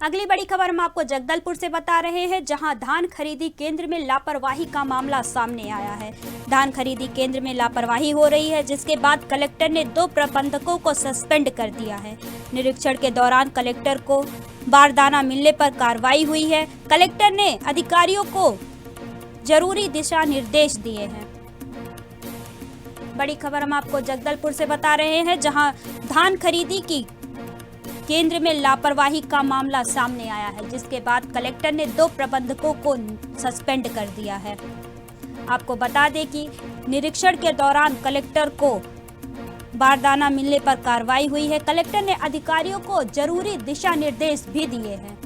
अगली बड़ी खबर हम आपको जगदलपुर से बता रहे हैं, जहां धान खरीदी केंद्र में लापरवाही का मामला सामने आया है। धान खरीदी केंद्र में लापरवाही हो रही है, जिसके बाद कलेक्टर ने 2 प्रबंधकों को सस्पेंड कर दिया है। निरीक्षण के दौरान कलेक्टर को बारदाना मिलने पर कार्रवाई हुई है। कलेक्टर ने अधिकारियों को जरूरी दिशा निर्देश दिए हैं। बड़ी खबर हम आपको जगदलपुर से बता रहे हैं, जहां धान खरीदी की केंद्र में लापरवाही का मामला सामने आया है, जिसके बाद कलेक्टर ने 2 प्रबंधकों को सस्पेंड कर दिया है। आपको बता दें कि निरीक्षण के दौरान कलेक्टर को बारदाना मिलने पर कार्रवाई हुई है। कलेक्टर ने अधिकारियों को जरूरी दिशा निर्देश भी दिए हैं।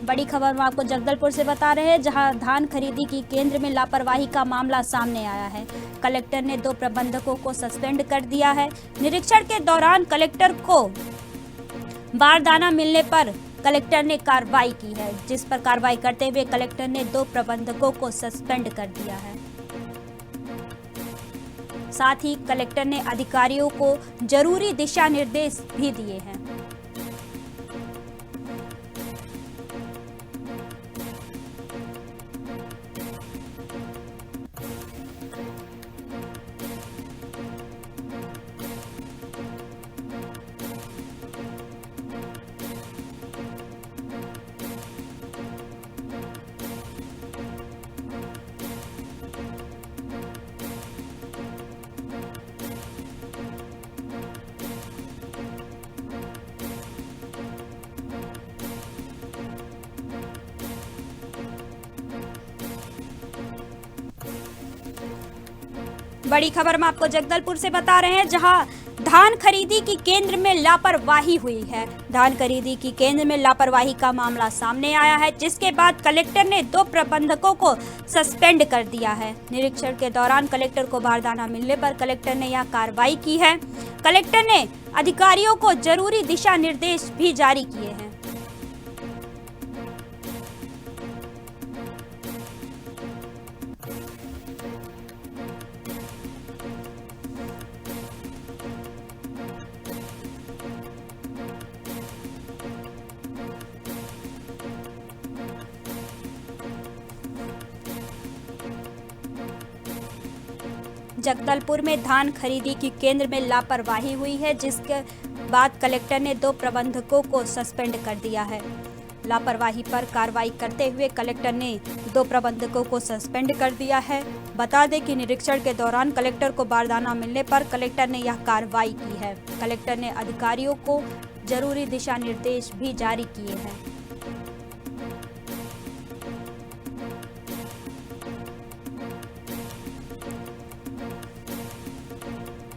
बड़ी खबर हम आपको जगदलपुर से बता रहे हैं, जहां धान खरीदी की केंद्र में लापरवाही का मामला सामने आया है। कलेक्टर ने 2 प्रबंधकों को सस्पेंड कर दिया है। निरीक्षण के दौरान कलेक्टर को बारदाना मिलने पर कलेक्टर ने कार्रवाई की है, जिस पर कार्रवाई करते हुए कलेक्टर ने 2 प्रबंधकों को सस्पेंड कर दिया है। साथ ही कलेक्टर ने अधिकारियों को जरूरी दिशा निर्देश भी दिए हैं। बड़ी खबर हम आपको जगदलपुर से बता रहे हैं, जहां धान खरीदी की केंद्र में लापरवाही हुई है। धान खरीदी की केंद्र में लापरवाही का मामला सामने आया है, जिसके बाद कलेक्टर ने 2 प्रबंधकों को सस्पेंड कर दिया है। निरीक्षण के दौरान कलेक्टर को बारदाना मिलने पर कलेक्टर ने यह कार्रवाई की है। कलेक्टर ने अधिकारियों को जरूरी दिशा निर्देश भी जारी किए हैं। जगदलपुर में धान खरीदी की केंद्र में लापरवाही हुई है, जिसके बाद कलेक्टर ने 2 प्रबंधकों को सस्पेंड कर दिया है। लापरवाही पर कार्रवाई करते हुए कलेक्टर ने 2 प्रबंधकों को सस्पेंड कर दिया है। बता दें कि निरीक्षण के दौरान कलेक्टर को बारदाना मिलने पर कलेक्टर ने यह कार्रवाई की है। कलेक्टर ने अधिकारियों को जरूरी दिशा निर्देश भी जारी किए हैं।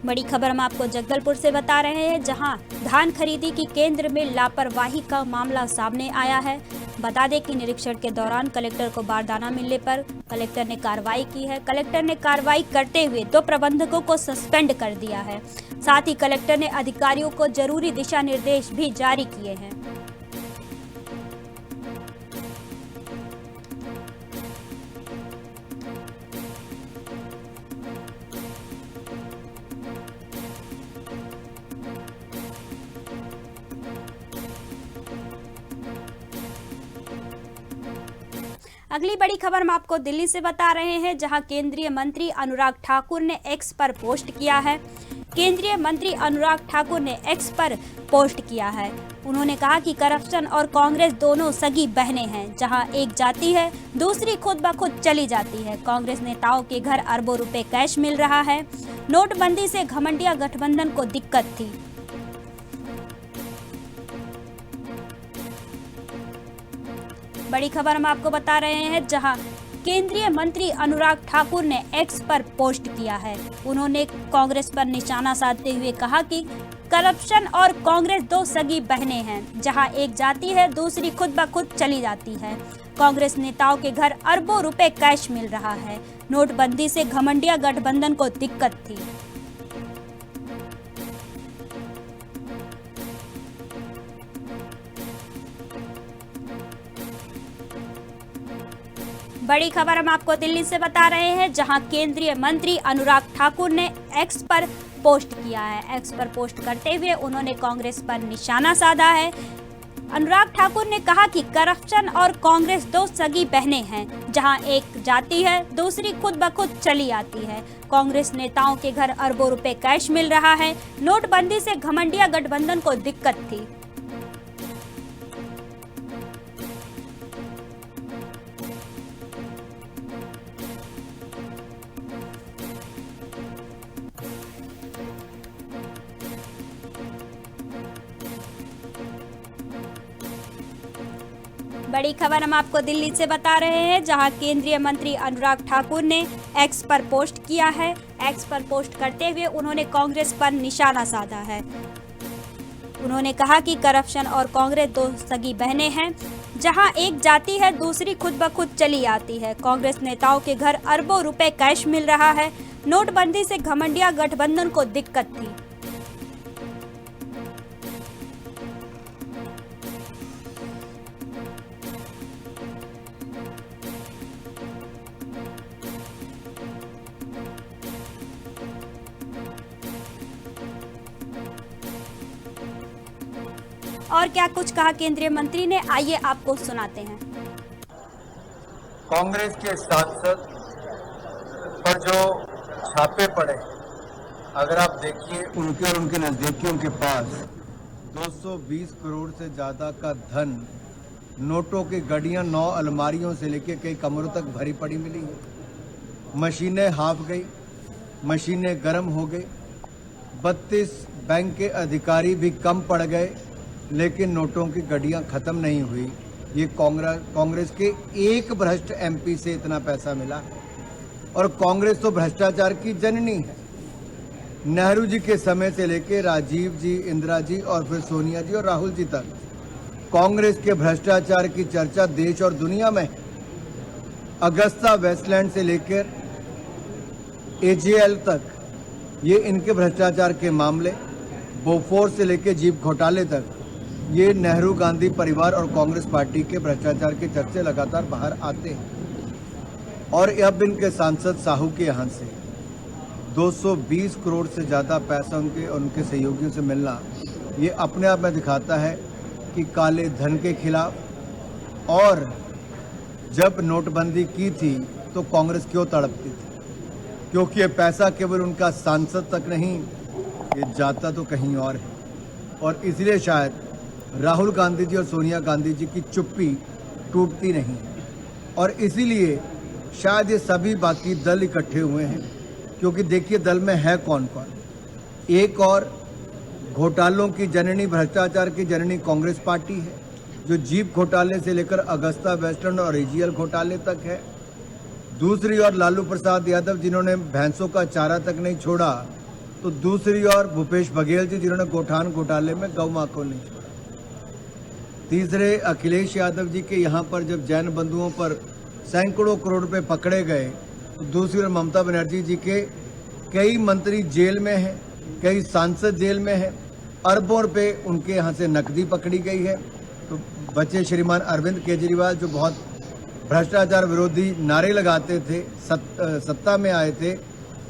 बड़ी खबर हम आपको जगदलपुर से बता रहे हैं, जहां धान खरीदी की केंद्र में लापरवाही का मामला सामने आया है। बता दें कि निरीक्षण के दौरान कलेक्टर को बारदाना मिलने पर कलेक्टर ने कार्रवाई की है। कलेक्टर ने कार्रवाई करते हुए 2 प्रबंधकों को सस्पेंड कर दिया है। साथ ही कलेक्टर ने अधिकारियों को जरूरी दिशा निर्देश भी जारी किए हैं। अगली बड़ी खबर हम आपको दिल्ली से बता रहे हैं, जहां केंद्रीय मंत्री अनुराग ठाकुर ने एक्स पर पोस्ट किया है। केंद्रीय मंत्री अनुराग ठाकुर ने एक्स पर पोस्ट किया है। उन्होंने कहा कि करप्शन और कांग्रेस दोनों सगी बहनें हैं। जहां एक जाती है, दूसरी खुद ब खुद चली जाती है। कांग्रेस नेताओं के घर अरबों रुपए कैश मिल रहा है। नोटबंदी से घमंडिया गठबंधन को दिक्कत थी। बड़ी खबर हम आपको बता रहे हैं, जहां केंद्रीय मंत्री अनुराग ठाकुर ने एक्स पर पोस्ट किया है। उन्होंने कांग्रेस पर निशाना साधते हुए कहा कि करप्शन और कांग्रेस 2 सगी बहनें हैं। जहां एक जाती है, दूसरी खुद ब खुद चली जाती है। कांग्रेस नेताओं के घर अरबों रुपए कैश मिल रहा है। नोटबंदी से घमंडिया गठबंधन को दिक्कत थी। बड़ी खबर हम आपको दिल्ली से बता रहे हैं, जहां केंद्रीय मंत्री अनुराग ठाकुर ने एक्स पर पोस्ट किया है। एक्स पर पोस्ट करते हुए उन्होंने कांग्रेस पर निशाना साधा है। अनुराग ठाकुर ने कहा कि करप्शन और कांग्रेस दो सगी बहनें हैं, जहां एक जाती है दूसरी खुद ब खुद चली आती है। कांग्रेस नेताओं के घर अरबों रुपए कैश मिल रहा है। नोटबंदी से घमंडिया गठबंधन को दिक्कत थी। बड़ी खबर हम आपको दिल्ली से बता रहे हैं, जहां केंद्रीय मंत्री अनुराग ठाकुर ने एक्स पर पोस्ट किया है। एक्स पर पोस्ट करते हुए उन्होंने कांग्रेस पर निशाना साधा है। उन्होंने कहा कि करप्शन और कांग्रेस दो सगी बहनें हैं, जहां एक जाती है दूसरी खुद ब खुद चली आती है। कांग्रेस नेताओं के घर अरबों रुपए कैश मिल रहा है। नोटबंदी से घमंडिया गठबंधन को दिक्कत थी। और क्या कुछ कहा केंद्रीय मंत्री ने, आइए आपको सुनाते हैं। कांग्रेस के सांसद पर जो छापे पड़े, अगर आप देखिए उनके और उनके नजदीकियों के पास 220 करोड़ से ज्यादा का धन, नोटों की गड्डियां 9 अलमारियों से लेकर कई कमरों तक भरी पड़ी मिली है। मशीनें हाफ गई, मशीनें गर्म हो गई। 32 बैंक के अधिकारी भी कम पड़ गए, लेकिन नोटों की गड्डियां खत्म नहीं हुई। ये कांग्रेस के एक भ्रष्ट एमपी से इतना पैसा मिला। और कांग्रेस तो भ्रष्टाचार की जननी है। नेहरू जी के समय से लेकर राजीव जी, इंदिरा जी और फिर सोनिया जी और राहुल जी तक कांग्रेस के भ्रष्टाचार की चर्चा देश और दुनिया में। अगस्ता वेस्टलैंड से लेकर एजीएल तक ये इनके भ्रष्टाचार के मामले, बोफोर्स से लेकर जीप घोटाले तक ये नेहरू गांधी परिवार और कांग्रेस पार्टी के भ्रष्टाचार के चर्चे लगातार बाहर आते हैं। और अब इनके सांसद साहू के यहाँ से 220 करोड़ से ज़्यादा पैसा उनके सहयोगियों से मिलना, ये अपने आप में दिखाता है कि काले धन के खिलाफ। और जब नोटबंदी की थी तो कांग्रेस क्यों तड़पती थी, क्योंकि ये पैसा केवल उनका सांसद तक नहीं, ये जाता तो कहीं और है। और इसलिए शायद राहुल गांधी जी और सोनिया गांधी जी की चुप्पी टूटती नहीं। और इसीलिए शायद ये सभी बाकी दल इकट्ठे हुए हैं, क्योंकि देखिए दल में है कौन कौन। एक और घोटालों की जननी, भ्रष्टाचार की जननी कांग्रेस पार्टी है, जो जीप घोटाले से लेकर अगस्ता वेस्टलैंड और एजीएल घोटाले तक है। दूसरी ओर लालू प्रसाद यादव, जिन्होंने भैंसों का चारा तक नहीं छोड़ा, तो दूसरी ओर भूपेश बघेल जी, जिन्होंने गोठान घोटाले में गौ मां को नहीं छोड़ा। तीसरे अखिलेश यादव जी के यहाँ पर जब जैन बंधुओं पर सैकड़ों करोड़ रुपए पकड़े गए, तो दूसरी ओर ममता बनर्जी जी के कई मंत्री जेल में हैं, कई सांसद जेल में हैं। अरबों रुपए उनके यहाँ से नकदी पकड़ी गई है। तो बचे श्रीमान अरविंद केजरीवाल, जो बहुत भ्रष्टाचार विरोधी नारे लगाते थे, सत्ता में आए थे,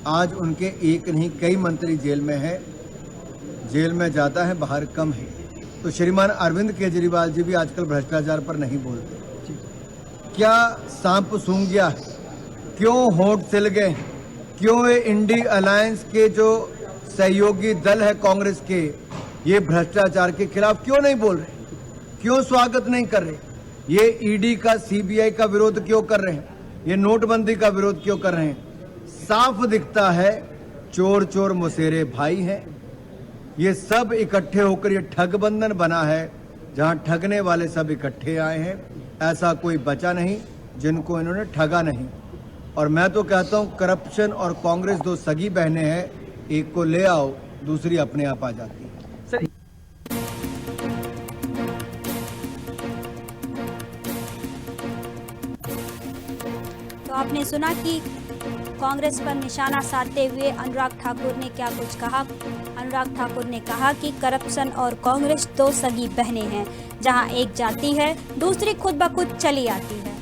आज उनके एक नहीं कई मंत्री जेल में है। जेल में ज़्यादा है, बाहर कम है। तो श्रीमान अरविंद केजरीवाल जी भी आजकल भ्रष्टाचार पर नहीं बोलते। क्या सांप सूंघ गया, क्यों होंठ सिल गए, क्यों ये इंडी अलायंस के जो सहयोगी दल है कांग्रेस के, ये भ्रष्टाचार के खिलाफ क्यों नहीं बोल रहे, क्यों स्वागत नहीं कर रहे? ये ईडी का, सीबीआई का विरोध क्यों कर रहे हैं? ये नोटबंदी का विरोध क्यों कर रहे हैं? साफ दिखता है चोर चोर मुसेरे भाई हैं। ये सब इकट्ठे होकर ये ठग बंधन बना है, जहां ठगने वाले सब इकट्ठे आए हैं। ऐसा कोई बचा नहीं जिनको इन्होंने ठगा नहीं। और मैं तो कहता हूं करप्शन और कांग्रेस दो सगी बहनें हैं, एक को ले आओ, दूसरी अपने आप आ जाती है। तो आपने सुना कि कांग्रेस पर निशाना साधते हुए अनुराग ठाकुर ने क्या कुछ कहा। अनुराग ठाकुर ने कहा कि करप्शन और कांग्रेस दो सगी बहनें हैं, जहां एक जाती है दूसरी खुद ब खुद चली आती है।